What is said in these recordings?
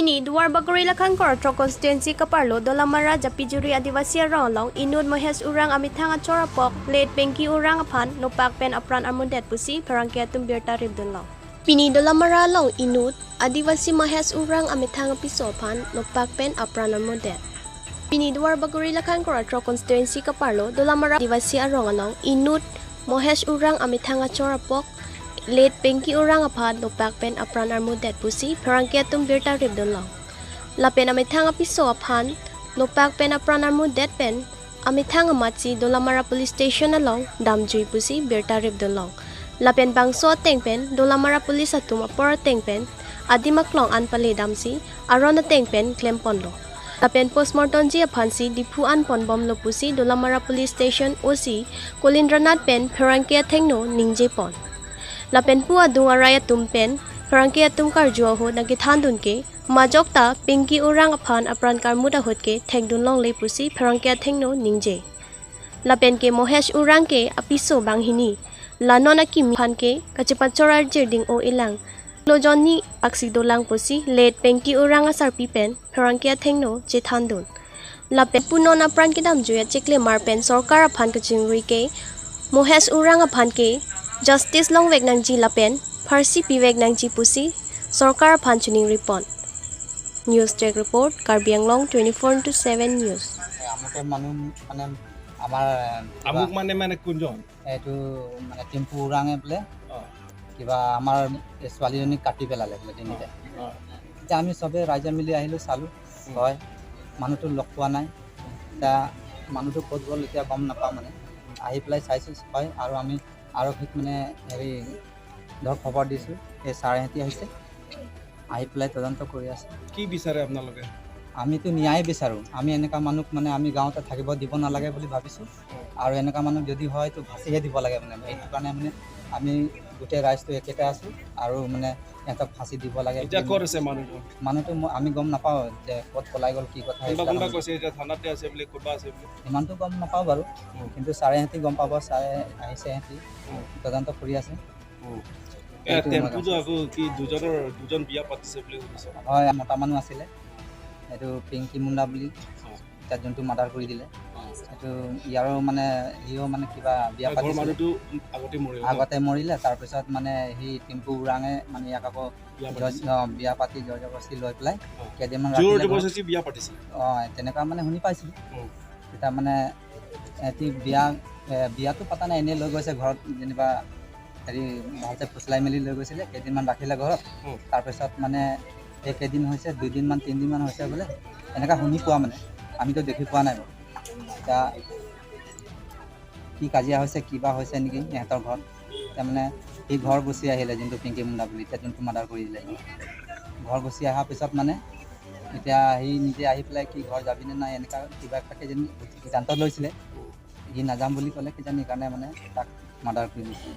Pini duar bagori lakhang kortro constituency kaparlo dolamara japijuri adivasi ronglong inut mohes urang amithang achorapok late penki urang aphan nopak pen apran armundet pusi perangkia tumbirta ribdunlong. Pini dolamara long inut adivasi mohes urang amithang pisophan nopak pen apran armundet. Pini duar bagori lakhang kortro constituency kaparlo dolamara adivasi ronglong inut mohes urang amithang achorapok late penki urang aphan nopak pen apran armudet pusi perangkia tumbirta ribdunlong. Lapen amithang apiso aphan nopak pen apran armudet pen amithang amatsi dolamara police station along damjui pusi birta ribdunlong. Lapen bangso tengpen dolamara police atum apor tengpen adimaklong anpale damsi aron tengpen claim ponlo. Lapen postmortem ji aphansi dipu an ponbom lo pusi dolamara police station osi kolindranath pen perangkia thengno ningje pon. Lapen pu adung araya tumpen perangkia tum karjua ho nagithandun ke majokta pinki urang aphan apran karmuda hotke thengdunlong le pusi perangkia thengno ningje. Lapen ke mohesh urang ke apiso banghini lanona ki phan ke kachipachorar jirding o ilang lojoni aksidolang pusi late penki urang asar pipen perangkia thengno jethandun. Lapen punon apran kidam juya chekle marpen sarkar aphan kachingri ke mohesh urang aphan ke Justice long wek nang ji lapen, Farsi piwek nang ji pusi, Sarkar panchuning report. News check report, Karbi Anglong 24/7 news. আমাকে মানুহ মানে আমাৰ আমুক মানে কোনজন এইটো মানে tempo উৰাঙে বোলে কিবা আমাৰ ছোৱালীজনীক কাটি পেলালে বোলে তিনিটা এতিয়া আমি চবে ৰাইজে মিলি আহিলোঁ চালোঁ হয় মানুহটো লগ পোৱা নাই এতিয়া মানুহটো ক'ত গ'ল এতিয়া গম নাপাওঁ মানে আহি পেলাই চাইছোঁ হয় আৰু আমি আৰক্ষীক মানে হেৰি ধৰক খবৰ দিছোঁ এই চাৰেহেঁতি আহিছে আহি পেলাই তদন্ত কৰি আছে কি বিচাৰে আপোনালোকে আমিতো ন্যায় বিচাৰোঁ আমি এনেকুৱা মানুহক মানে আমি গাঁৱতে থাকিব দিব নালাগে বুলি ভাবিছোঁ আৰু এনেকুৱা মানুহ যদি হয় তো ফাঁচিহে দিব লাগে মানে এইটো কাৰণে মানে আমি গোটেই ৰাইজটো একেটা আছোঁ আৰু মানে সিহঁতক ফাঁচি দিব লাগে এতিয়া ক'ত আছে মানুহটো আমি গম নাপাওঁ যে ক'ত পলাই গ'ল কি কথা কৈছে এতিয়া থানাতে আছে বুলি ক'বা আছে বুলি ইমানটো গম নাপাওঁ বাৰু কিন্তু চাৰেহেঁতি গম পাব চাৰে আহিছে সিহঁতি তদন্ত কৰি আছে দুজন বিয়া পাতিছে বুলি শুনিছোঁ হয় মতা মানুহ আছিলে এইটো পিংকি মুণ্ডা বুলি এতিয়া যোনটো মাৰ্ডাৰ কৰি দিলে এইটো ইয়াৰো মানে সিও মানে কিবা বিয়া পাতিছিলে আগতে মৰিলে তাৰপিছত মানে সি টিম্পু উৰাঙে মানে ইয়াক আকৌ বিয়া পাতি জৰ জবৰদস্তি লৈ পেলাই কেইদিনমান বিয়া পাতিছিলে তেনেকুৱা মানে শুনি পাইছিলোঁ তেতিয়া মানে সিহঁতি বিয়াটো পতা নাই এনেই লৈ গৈছে ঘৰত যেনিবা হেৰি ভালছে ফুচলাই মেলি লৈ গৈছিলে কেইদিনমান ৰাখিলে ঘৰত তাৰপিছত মানে এই কেইদিন হৈছে 2 দিনমান 3 দিনমান হৈছে বোলে এনেকুৱা শুনি পোৱা মানে আমিতো দেখি পোৱা নাই বাৰু এতিয়া কি কাজিয়া হৈছে কিবা হৈছে নেকি সিহঁতৰ ঘৰত তাৰমানে সি ঘৰ গুচি আহিলে যোনটো পিংকি মুণ্ডা বুলি এতিয়া যোনটো মাৰ্ডাৰ কৰি দিলে ঘৰ গুচি অহাৰ পিছত মানে এতিয়া সি নিজে আহি পেলাই কি ঘৰ যাবিনে নাই এনেকুৱা কিবা এটাকে যেন সিদ্ধান্ত লৈছিলে সি নাযাম বুলি ক'লে কিজানি সেইকাৰণে মানে তাক মাৰ্ডাৰ কৰি দিছিলে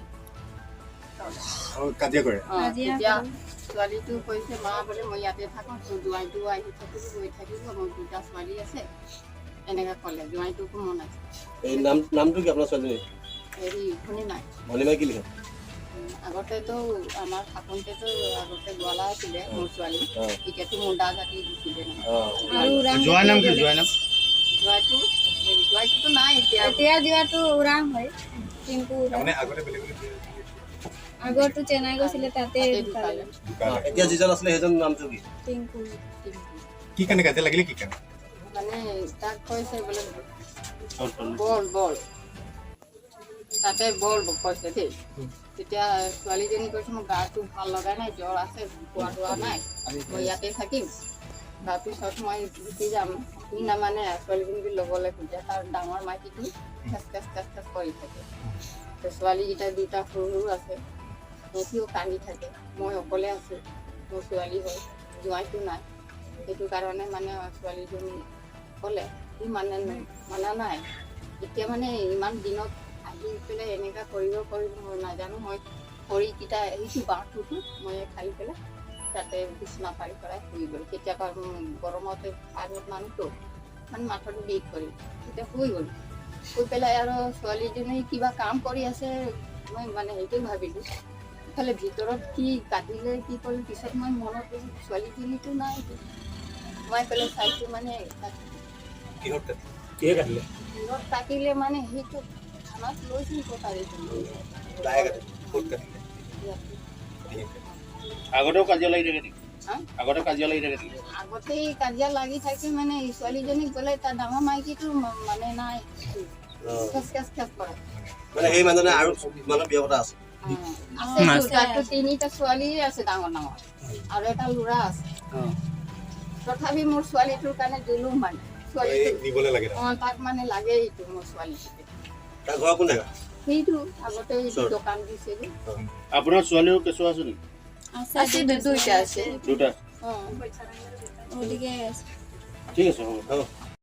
কাজিয়া কৰে ছোৱালীটো কৈছে মা বোলে মই ইয়াতে থাকোঁ তোৰ জোৱাইটো আহি থাকিব গৈ থাকিব মোৰ 2টা ছোৱালী আছে এনেকৈ ক'লে জোৱাইটোকো মন আছে এই নামটো কি আপোনাৰ ছোৱালী হেৰি শুনি নাই মণিমাই কি লিখে আগতেতো আমাৰ থাকোঁতেতো আগতে গোৱালা আছিলে মোৰ ছোৱালী এতিয়াতো মুণ্ডা জাতি দিছিলে জোৱাইটোতো নাই এতিয়া দিয়াটো উৰাং হয় কিন্তু আগৰটো চেন্নাই গৈছিলে তাতে এতিয়া যিজন আছিলে সেইজন নামটো কি টিংকু কি কাৰণে কাজিয়া লাগিলে কি কাৰণে মানে তাক কৈছে বোলে বল তাতে বল কৈছে দেই তেতিয়া ছোৱালীজনী কৈছে মোৰ গাটো ভাল লগা নাই জ্বৰ আছে খোৱা নাই মই ইয়াতে থাকিম তাৰপিছত মই গুচি যাম সি নামানে ছোৱালীজনীক ল'বলৈ খোজে তাৰ ডাঙৰ মাইকীটো খেচ কৰি থাকে ছোৱালীকেইটা 2টা সৰু আছে সিহঁতিও কান্দি থাকে মই অকলে আছোঁ মোৰ ছোৱালী হয় জোৱাইটো নাই সেইটো কাৰণে মানে ছোৱালীজনী ক'লে সি মানা নাই এতিয়া মানে ইমান দিনত আহি পেলাই এনেকুৱা কৰিব মই নাজানো মই খৰিকেইটা আহিছোঁ বাঁহটোতো মই খাই পেলাই তাতে বিচনা পাৰি পেলাই শুই গ'ল কেতিয়াবা গৰমতে আগত মানুহটো মানে মাথাটো বিষ কৰি তেতিয়া শুই গ'ল শুই পেলাই আৰু ছোৱালীজনী কিবা কাম কৰি আছে মই মানে সেইটোৱে ভাবিলোঁ ইফালে ভিতৰত কি কাটিলে কি কৰিলে পিছত মই মনত ছোৱালীজনীতো নাই মই ক'লে চাইছোঁ মানে কিহত কাটিলে কিহে কাটিলে দূৰত কাটিলে মানে সেইটো থানাত লৈছিল কটাৰীটো দায়ে কাটিলে ক'ত কাটিলে আগতেও কাজিয়া লাগি থাকে নেকি হা? আগতে কাজিয়া লাগি থাকে নেকি আগতেই কাজিয়া লাগি থাকে মানে ছোৱালীজনীক গ'লে তাৰ ডাঙৰ মাইকীটো মানে নাই খেচ খেচ খেচ কৰে মানে সেই মানুহজনে আৰু মানুহ বিয়া পতা আছে আছে তাতো তিনিটা ছোৱালীয়ে আছে ডাঙৰ ডাঙৰ আৰু এটা ল'ৰা আছে তথাপি মোৰ ছোৱালীটোৰ কাৰণে জুলুম মানে ছোৱালীটো নিবলৈ লাগে তাক মানে লাগে এইটো মোৰ ছোৱালীটোকে তাৰ ঘৰ কোন জেগা সেইটো আগতে এইটো দোকান দিছিল আপোনাৰ ছোৱালীও কেঁচুৱা আছে নেকি আছে দুইটা আছে দুটা অঁ ওদিকে ঠিক আছে হ'ব হ'ব